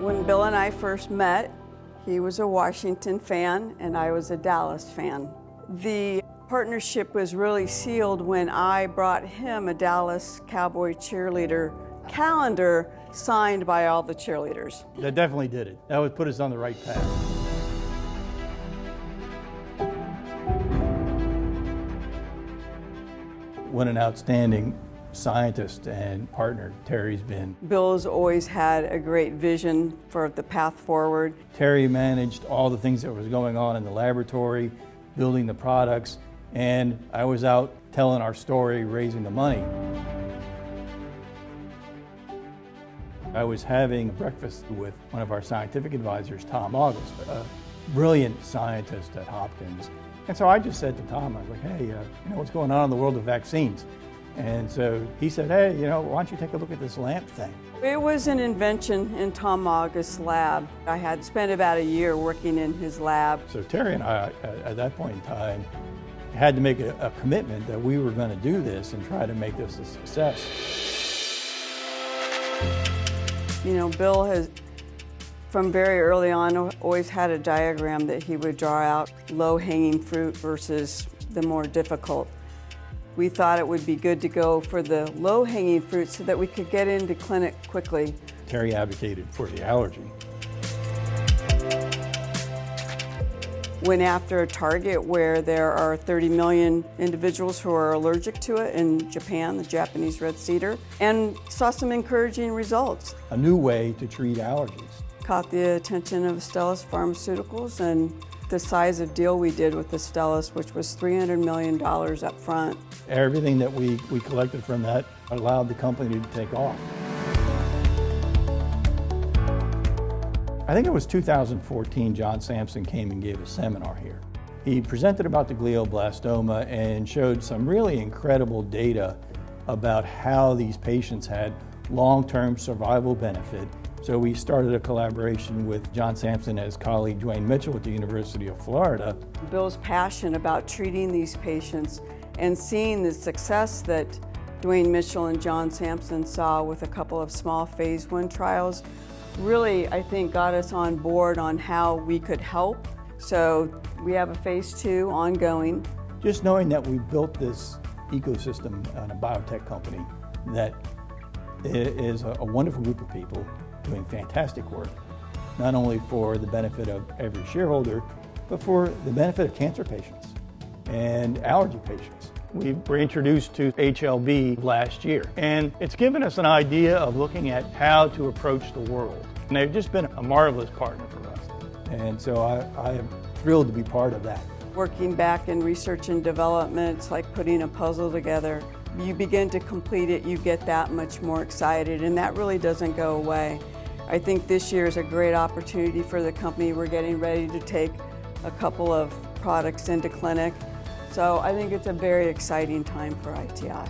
When Bill and I first met, he was a Washington fan and I was a Dallas fan. The partnership was really sealed when I brought him a Dallas Cowboy cheerleader calendar signed by all the cheerleaders. That definitely did it. That would put us on the right path. What an outstanding scientist and partner Terry's been. Bill's always had a great vision for the path forward. Terry managed all the things that was going on in the laboratory, building the products, and I was out telling our story, raising the money. I was having breakfast with one of our scientific advisors, Tom August, a brilliant scientist at Hopkins. And so I just said to Tom, I was like, hey, you know what's going on in the world of vaccines? And so he said, hey, why don't you take a look at this lamp thing? It was an invention in Tom August's lab. I had spent about a year working in his lab. So Terry and I, at that point in time, had to make a commitment that we were going to do this and try to make this a success. Bill has, from very early on, always had a diagram that he would draw out low-hanging fruit versus the more difficult. We thought it would be good to go for the low-hanging fruit so that we could get into clinic quickly. Terry advocated for the allergy. Went after a target where there are 30 million individuals who are allergic to it in Japan, the Japanese red cedar, and saw some encouraging results. A new way to treat allergies. Caught the attention of Astellas Pharmaceuticals and the size of deal we did with Astellas, which was $300 million up front. Everything that we collected from that allowed the company to take off. I think it was 2014, John Sampson came and gave a seminar here. He presented about the glioblastoma and showed some really incredible data about how these patients had long-term survival benefit. So we started a collaboration with John Sampson and his colleague Dwayne Mitchell at the University of Florida. Bill's passion about treating these patients and seeing the success that Dwayne Mitchell and John Sampson saw with a couple of small phase 1 trials really, I think, got us on board on how we could help. So we have a phase 2 ongoing. Just knowing that we built this ecosystem on a biotech company that is a wonderful group of people doing fantastic work, not only for the benefit of every shareholder, but for the benefit of cancer patients and allergy patients. We were introduced to HLB last year, and it's given us an idea of looking at how to approach the world. And they've just been a marvelous partner for us. And so I am thrilled to be part of that. Working back in research and development, it's like putting a puzzle together. You begin to complete it, you get that much more excited, and that really doesn't go away. I think this year is a great opportunity for the company. We're getting ready to take a couple of products into clinic. So I think it's a very exciting time for ITI.